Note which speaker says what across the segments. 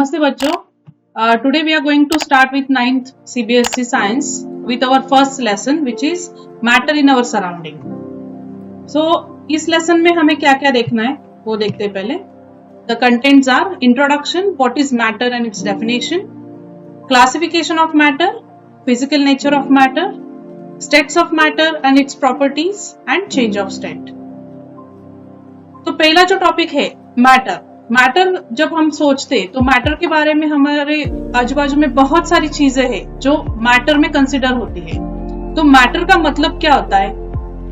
Speaker 1: Namaste bachcho. Today we are going to start with 9th CBSE Science with our first lesson which is matter in our surrounding. So इस lesson में हमें क्या क्या देखना है वो देखते हैं पहले. The contents are introduction, what is matter and its definition, classification of matter, physical nature of matter, states of matter and its properties and change of state. तो पहला जो टॉपिक है मैटर जब हम सोचते तो मैटर के बारे में हमारे आजू बाजू में बहुत सारी चीजें हैं जो मैटर में कंसिडर होती है. तो मैटर का मतलब क्या होता है?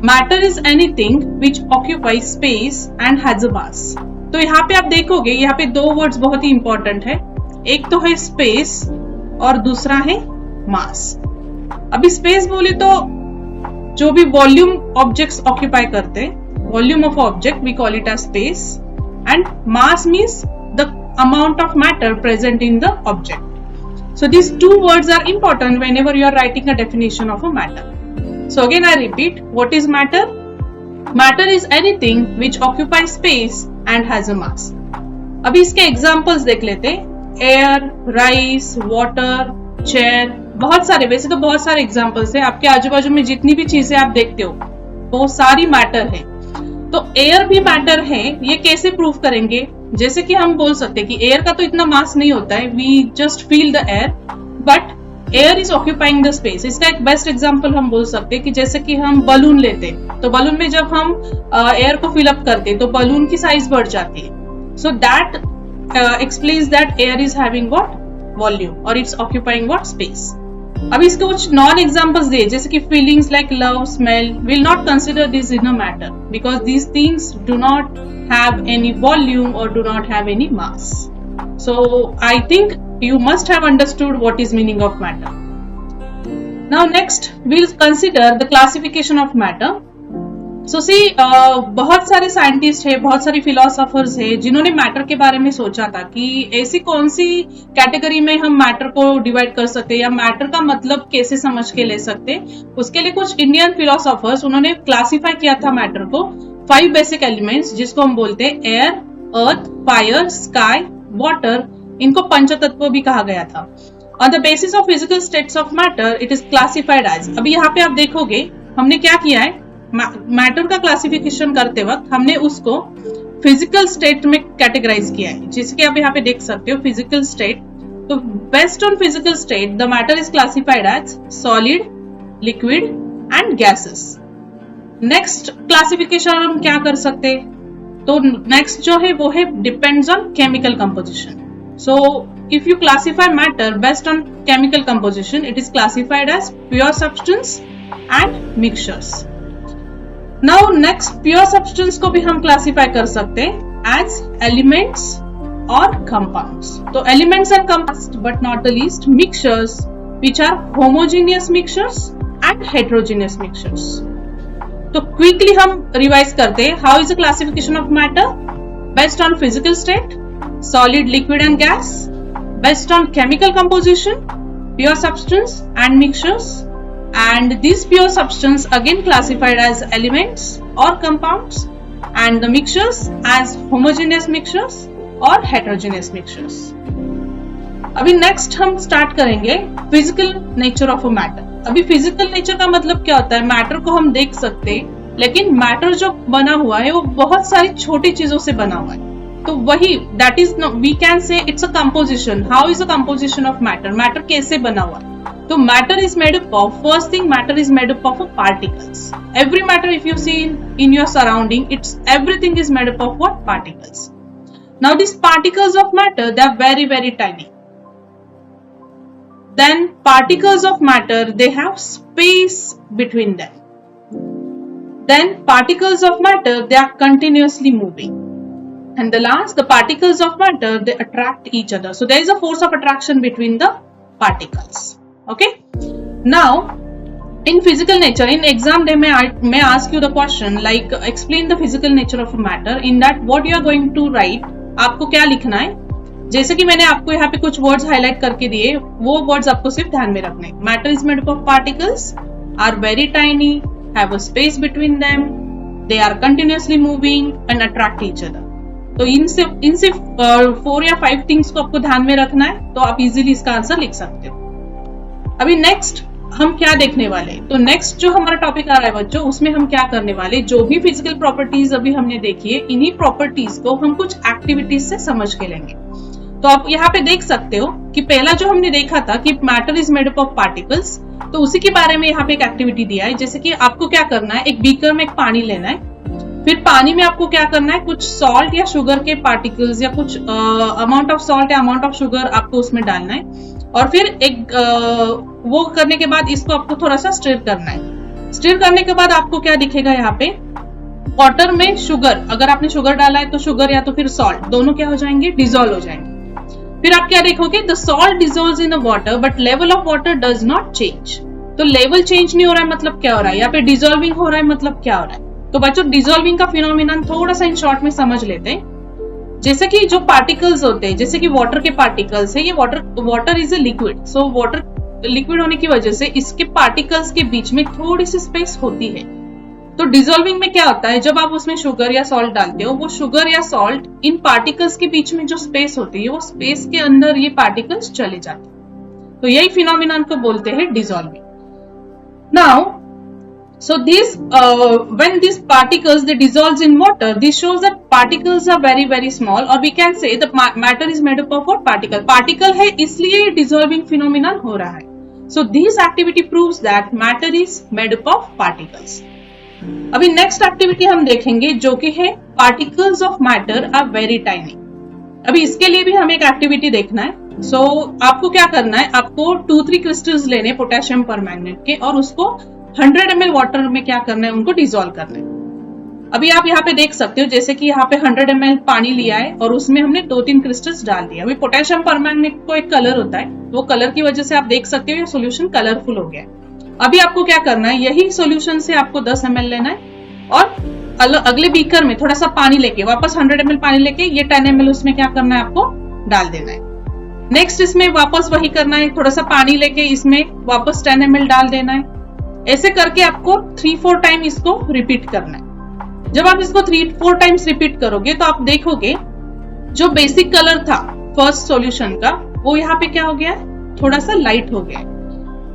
Speaker 1: Matter is anything which occupy space and has a mass. तो यहाँ पे आप देखोगे यहाँ पे दो वर्ड्स बहुत ही इंपॉर्टेंट है. एक तो है स्पेस और दूसरा है मास. अभी स्पेस बोले तो जो भी वॉल्यूम ऑब्जेक्ट्स ऑक्यूपाई करते हैं, volume of object we call it as space, and mass means the amount of matter present in the object. So these two words are important whenever you are writing a definition of a matter. So again I repeat, what is matter? Matter is anything which occupies space and has a mass. अभी इसके examples देख लेते. air, rice, water, chair, बहुत सारे, वैसे तो बहुत सारे examples है. आपके आजू बाजू में जितनी भी चीजें आप देखते हो वो सारी मैटर है. तो एयर भी मैटर है. ये कैसे प्रूव करेंगे? जैसे कि हम बोल सकते हैं कि एयर का तो इतना मास नहीं होता है, we just feel the air, but air is occupying the space. इसका एक बेस्ट एग्जांपल हम बोल सकते हैं कि जैसे कि हम बलून लेते तो बलून में जब हम एयर को फिलअप करते तो बलून की साइज बढ़ जाती है. So that explains that air is having what volume और इट्स ऑक्यूपाइंग व्हाट स्पेस. अब इसके कुछ नॉन एग्जांपल्स दिए जैसे कि feelings like love, smell, will not consider this in a matter because these things do not have any volume और do not have any mass. So I think you must have understood what is meaning of matter. Now next we'll consider the classification of matter. So see, बहुत सारे scientist है, बहुत सारे philosophers है जिन्होंने matter के बारे में सोचा था कि ऐसी कौन सी कैटेगरी में हम मैटर को डिवाइड कर सकते हैं या मैटर का मतलब कैसे समझ के ले सकते. उसके लिए कुछ इंडियन फिलोसोफर्स उन्होंने क्लासिफाई किया था मैटर को 5 बेसिक एलिमेंट्स जिसको हम बोलते हैं air, earth, fire, sky, water. इनको पंचतत्व भी कहा गया था. On the basis of physical states of matter it is classified as. अभी यहाँ पे आप देखोगे हमने क्या किया है, मैटर का क्लासिफिकेशन करते वक्त हमने उसको फिजिकल स्टेट में कैटेगराइज किया है. जैसे कि आप यहाँ पे देख सकते हो फिजिकल स्टेट. तो based on physical state the matter is classified as solid, liquid and gases. Next classification हम क्या कर सकते हैं? तो नेक्स्ट जो है वो है depends on chemical composition. So if you classify matter based on chemical composition, it is classified as pure substance and mixtures. Now next pure substance को भी हम classify कर सकते हैं as elements और compounds. तो elements and compounds but not the least mixtures which are homogeneous mixtures and heterogeneous mixtures. तो quickly हम revise करते हैं. How is the classification of matter? Based on physical state, solid, liquid and gas, based on chemical composition, pure substance and mixtures, and these pure substance again classified as elements or compounds, and the mixtures as homogeneous mixtures or heterogeneous mixtures. अभी next हम start करेंगे physical nature of a matter. अभी physical nature का मतलब क्या होता है? Matter को हम देख सकते हैं लेकिन मैटर जो बना हुआ है वो बहुत सारी छोटी चीजों से बना हुआ है. तो वही that is we can say it's a composition. How is a composition of matter? Matter कैसे बना हुआ? तो matter is made up of, first thing matter is made up of particles. Every matter if you see in your surrounding it's everything is made up of what? Particles. Now this particles of matter they are very very tiny. Then particles of matter they have space between them. Then particles of matter they are continuously moving. And the last, the particles of matter they attract each other. So there is a force of attraction between the particles. Okay. Now in physical nature, in exam day may ask you the question like explain the physical nature of a matter. In that what you are going to write, आपको क्या लिखना है? जैसे कि मैंने आपको यहाँ पे कुछ वर्ड्स हाईलाइट करके दिए, वो वर्ड्स आपको सिर्फ ध्यान में रखने. Matter is made up of particles, are very tiny, have a space between them, they are continuously moving and attract each other. तो इन सिर्फ 4 या 5 थिंग्स को आपको ध्यान में रखना है, तो आप इजीली इसका आंसर लिख सकते हो। अभी नेक्स्ट हम क्या देखने वाले, तो नेक्स्ट जो हमारा टॉपिक आ रहा है बच्चों, उसमें हम क्या करने वाले, जो भी फिजिकल प्रॉपर्टीज अभी हमने देखी है, इन्हीं प्रॉपर्टीज को हम कुछ एक्टिविटीज से समझ के लेंगे। तो आप यहाँ पे देख सकते हो कि पहला जो हमने देखा था कि matter is made up of particles, तो उसी के बारे में यहाँ पे एक एक्टिविटी दिया है। जैसे कि आपको क्या करना है, एक बीकर में एक पानी लेना है, फिर पानी में आपको क्या करना है, कुछ सॉल्ट या शुगर के पार्टिकल्स या कुछ अमाउंट ऑफ सॉल्ट या अमाउंट ऑफ शुगर आपको उसमें डालना है, और फिर एक वो करने के बाद इसको आपको थोड़ा सा स्टिर करना है। स्टिर करने के बाद आपको क्या दिखेगा, यहाँ पे वाटर में शुगर, अगर आपने शुगर डाला है तो शुगर या तो फिर सॉल्ट, दोनों क्या हो जाएंगे, डिजोल्व हो जाएंगे। फिर आप क्या देखोगे, the salt dissolves in the water but level of water does not change. तो लेवल चेंज नहीं हो रहा है, मतलब क्या हो रहा है, यहाँ पे डिजोल्विंग हो रहा है, मतलब क्या हो रहा है। तो बच्चों डिजोल्विंग का फिनोमिनन थोड़ा सा इन शॉर्ट में समझ लेते हैं। जैसे कि जो पार्टिकल्स होते हैं, जैसे कि वाटर के पार्टिकल्स है, ये water is a liquid, so water liquid होने की वजह से इसके पार्टिकल्स के बीच में थोड़ी सी स्पेस होती है। तो डिजोल्विंग में क्या होता है, जब आप उसमें शुगर या सॉल्ट डालते हो, वो शुगर या सॉल्ट इन पार्टिकल्स के बीच में जो स्पेस होती है, वो स्पेस के अंदर ये पार्टिकल्स चले जाते हैं। तो यही फिनोमिनन को बोलते हैं dissolving. Now so when these particles they dissolves in water, this shows that particles are very very small, or we can say the matter is made up of what, particle है, इसलिए dissolving phenomenon हो रहा है। so this activity proves that matter is made up of particles। अभी next activity हम देखेंगे जो कि है particles of matter are very tiny। अभी इसके लिए भी हमें एक एक्टिविटी देखना है। so आपको क्या करना है, आपको 2-3 क्रिस्टल्स लेने पोटेशियम परमैंगनेट के, और उसको 100 ml वाटर में क्या करना है, उनको डिसॉल्व करना है। अभी आप यहाँ पे देख सकते हो, जैसे कि यहाँ पे 100 ml पानी लिया है और उसमें हमने 2-3 क्रिस्टल्स डाल दिया। अभी पोटेशियम परमैंगनेट को एक कलर होता है, वो कलर की वजह से आप देख सकते हो ये सोल्यूशन कलरफुल हो गया है। अभी आपको क्या करना है, यही सोल्यूशन से आपको 10 ml लेना है, और अगले बीकर में थोड़ा सा पानी लेके, वापस 100 ml पानी लेके ये 10 ml उसमें क्या करना है, आपको डाल देना है। नेक्स्ट इसमें वापस वही करना है, थोड़ा सा पानी लेके इसमें वापस 10 ml डाल देना है। ऐसे करके आपको 3-4 टाइम इसको रिपीट करना है। जब आप इसको 3-4 टाइम्स रिपीट करोगे तो आप देखोगे जो बेसिक कलर था फर्स्ट सॉल्यूशन का, वो यहाँ पे क्या हो गया है, थोड़ा सा लाइट हो गया है।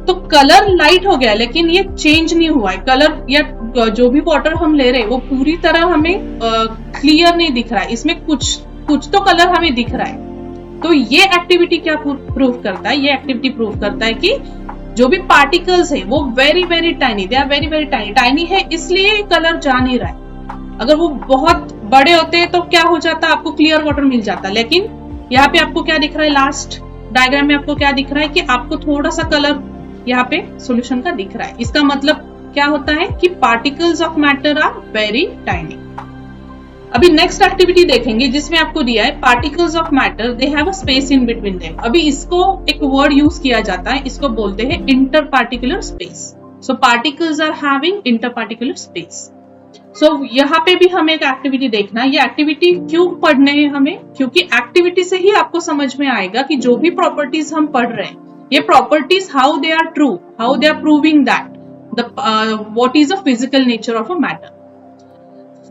Speaker 1: तो कलर लाइट हो गया, लेकिन ये चेंज नहीं हुआ है। कलर या जो भी वाटर हम ले रहे हैं वो पूरी तरह हमें क्लियर नहीं दिख रहा है, इसमें कुछ तो कलर हमें दिख रहा है। तो ये एक्टिविटी क्या प्रूव करता है, ये एक्टिविटी प्रूव करता है कि जो भी पार्टिकल्स है वो very very tiny, they are very very tiny. Tiny है इसलिए कलर जा नहीं रहा है। अगर वो बहुत बड़े होते तो क्या हो जाता, आपको क्लियर वाटर मिल जाता। लेकिन यहाँ पे आपको क्या दिख रहा है, लास्ट डायग्राम में आपको क्या दिख रहा है कि आपको थोड़ा सा कलर यहाँ पे सॉल्यूशन का दिख रहा है। इसका मतलब क्या होता है कि particles of matter are very tiny. अभी नेक्स्ट एक्टिविटी देखेंगे जिसमें आपको दिया है particles of matter they have a space in between them. अभी इसको एक वर्ड यूज किया जाता है, इसको बोलते हैं inter particular space. So particles are having inter particular space. So यहाँ पे भी हमें एक एक्टिविटी देखना है। ये एक्टिविटी क्यों पढ़ने हैं हमें, क्योंकि एक्टिविटी से ही आपको समझ में आएगा कि जो भी प्रॉपर्टीज हम पढ़ रहे हैं, ये properties how they are true, how they are proving that what is the physical nature of a matter.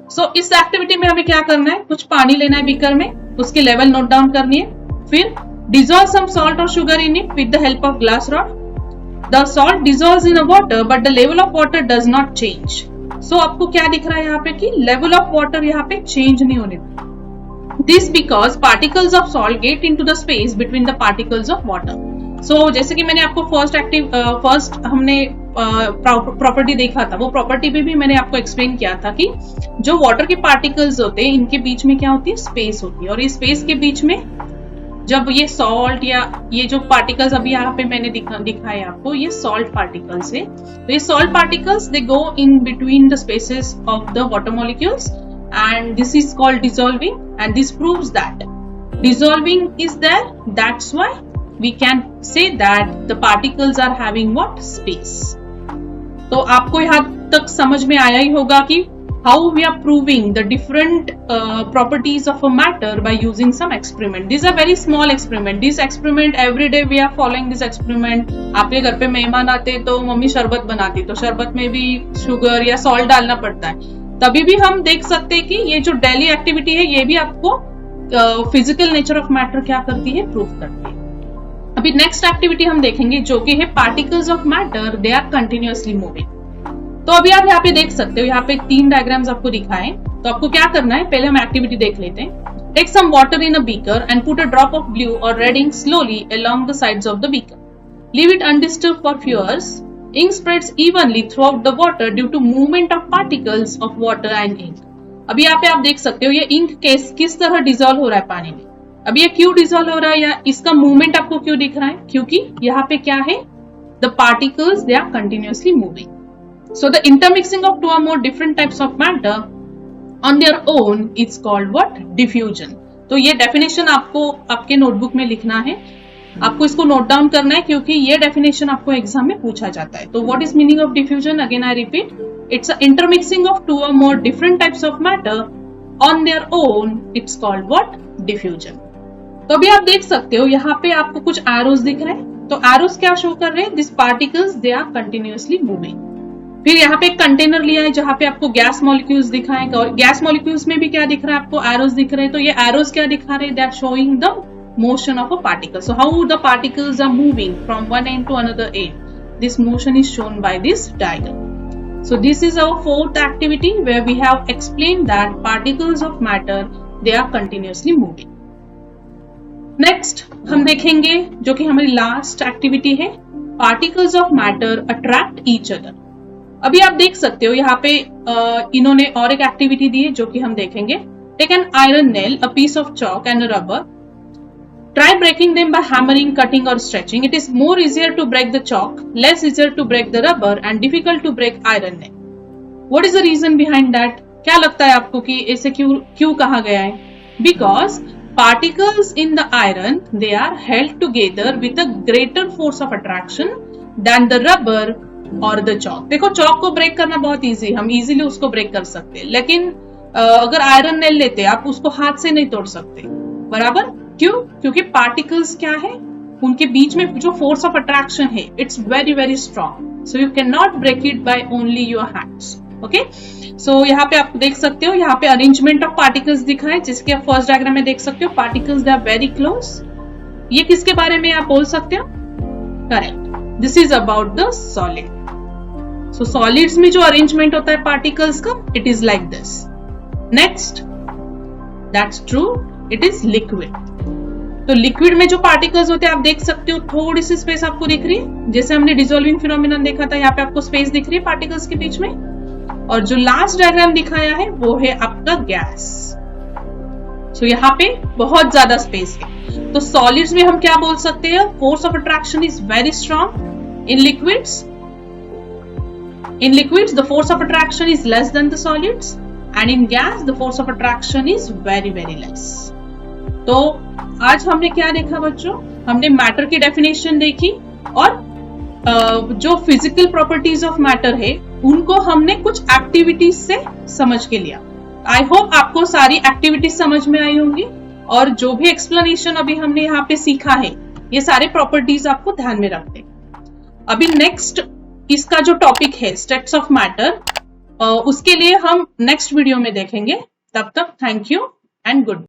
Speaker 1: So इस एक्टिविटी में हमें क्या करना है, कुछ पानी लेना है बीकर में, उसकी लेवल नोट डाउन करनी है, फिर डिसॉल्व सम सॉल्ट और sugar in it with the help of glass rod. The salt dissolves in a water but the level of water does not change. So आपको क्या दिख रहा है यहाँ पे कि लेवल ऑफ वाटर यहाँ पे चेंज नहीं होने देता। This because particles of salt get into the space between the particles of water. So जैसे कि मैंने आपको फर्स्ट हमने प्रॉपर्टी देखा था, वो प्रॉपर्टी पे भी मैंने आपको एक्सप्लेन किया था कि जो वाटर के पार्टिकल्स होते हैं इनके बीच में क्या होती है, स्पेस होती है। और इस स्पेस के बीच में जब ये सॉल्ट या ये जो पार्टिकल्स अभी यहाँ पे मैंने दिखाए आपको, ये सॉल्ट पार्टिकल्स है। तो ये salt particles they go in between the spaces of the water molecules and this is called dissolving and this proves that dissolving is there, that's why we can say that the particles are having what, space। तो आपको यहाँ तक समझ में आया ही होगा कि how we are proving the different properties of a matter by using some experiment। These are very small experiment। This experiment every day we are following this experiment। आपके घर पे मेहमान आते तो मम्मी शरबत बनाती, तो शरबत में भी शुगर या सॉल्ट डालना पड़ता है, तभी भी हम देख सकते हैं कि ये जो डेली एक्टिविटी है ये भी आपको फिजिकल नेचर ऑफ मैटर क्या करती है, प्रूव करती है। अभी नेक्स्ट एक्टिविटी हम देखेंगे जो कि है particles of matter they are continuously moving. तो अभी आप यहाँ पे देख सकते हो, यहाँ पे 3 डायग्राम्स आपको दिखाएं। तो आपको क्या करना है, पहले हम एक्टिविटी देख लेते हैं। Take some water in a beaker and put a drop of blue और red ink slowly along the sides of the beaker. Leave it undisturbed for few hours. Ink spreads evenly throughout the water due to movement of particles of water and ink. अभी यहाँ पे आप देख सकते हो ये ink किस तरह डिजोल्व हो रहा है पानी में। अब ये क्यों डिजोल्व हो रहा है या इसका मूवमेंट आपको क्यों दिख रहा है, क्योंकि यहाँ पे क्या है, the particles they are continuously moving. So the intermixing of two or more different types of matter on their own is called what? Diffusion. तो ये डेफिनेशन आपको आपके नोटबुक में लिखना है, आपको इसको नोट डाउन करना है क्योंकि ये डेफिनेशन आपको एग्जाम में पूछा जाता है। तो what is meaning of diffusion? Again I repeat, it's a intermixing of two और more different types of matter on their own, it's called what? Diffusion. तो अभी आप देख सकते हो यहाँ पे आपको कुछ एरोज दिख रहे हैं। तो एरोज क्या शो कर रहे हैं? This particles they are continuously moving. फिर यहाँ पे एक कंटेनर लिया है जहां पे आपको गैस मॉलिक्यूल्स दिखाएंगे और गैस मॉलिक्यूल्स में भी क्या दिख रहा है आपको? एरोज दिख रहे हैं। तो ये एरोज क्या दिखा रहे हैं? They are showing the motion of a particle. So how the particles are moving from one end to another end, this motion is shown by this diagram. So this is our fourth activity where we have explained that particles of matter they are continuously moving. Next हम देखेंगे जो कि हमारी last activity है, particles of matter attract each other. अभी आप देख सकते हो यहाँ पे इन्होंने और एक एक्टिविटी दी है जो कि हम देखेंगे। Take an iron nail, a piece of chalk and a rubber. Try breaking them by hammering, cutting और stretching. It is more easier to break the chalk, less easier to break the rubber and difficult to break iron nail. What is the reason behind that? क्या लगता है आपको कि ऐसे क्यों कहा गया है? Because particles in the iron they are held together with a greater force of attraction than the rubber और द चॉक। देखो चॉक को ब्रेक करना बहुत इजी, हम इजीली उसको ब्रेक कर सकते हैं, लेकिन अगर आयरन नेल लेते आप उसको हाथ से नहीं तोड़ सकते, बराबर? क्यों? क्योंकि पार्टिकल्स क्या है, उनके बीच में जो फोर्स ऑफ अट्रैक्शन है it's very very strong, so you can not break it by only your hands. Okay, so यहाँ पे आप देख सकते हो, यहाँ पे अरेंजमेंट ऑफ पार्टिकल्स दिखा है जिसके आप फर्स्ट डायग्राम में देख सकते हो। Particles they are very close. ये किसके बारे में आप बोल सकते हो? Correct, this is about the solid. So solids में जो अरेंजमेंट होता है पार्टिकल्स का, it is like this. Next, that's true, it is liquid. तो लिक्विड में जो पार्टिकल्स होते हैं आप देख सकते हो, थोड़ी सी स्पेस आपको दिख रही है, जैसे हमने डिसॉल्विंग फिनोमिनन देखा था, यहाँ पे आपको स्पेस दिख रही है पार्टिकल्स के बीच में। और जो लास्ट डायग्राम दिखाया है वो है आपका गैस। सो यहाँ पे बहुत ज्यादा स्पेस है। तो सॉलिड्स में हम क्या बोल सकते हैं? Force of attraction is very strong. In liquids, the force of attraction is less than the solids, and in gas, the force of attraction is very very less. तो आज हमने क्या देखा बच्चों? हमने मैटर की डेफिनेशन देखी और जो फिजिकल प्रॉपर्टीज ऑफ मैटर है उनको हमने कुछ एक्टिविटीज से समझ के लिया। आई होप आपको सारी एक्टिविटीज समझ में आई होंगी और जो भी एक्सप्लेनेशन अभी हमने यहाँ पे सीखा है ये सारे प्रॉपर्टीज आपको ध्यान में रखते। अभी नेक्स्ट इसका जो टॉपिक है स्टेट्स ऑफ मैटर, उसके लिए हम नेक्स्ट वीडियो में देखेंगे। तब तक थैंक यू एंड गुड।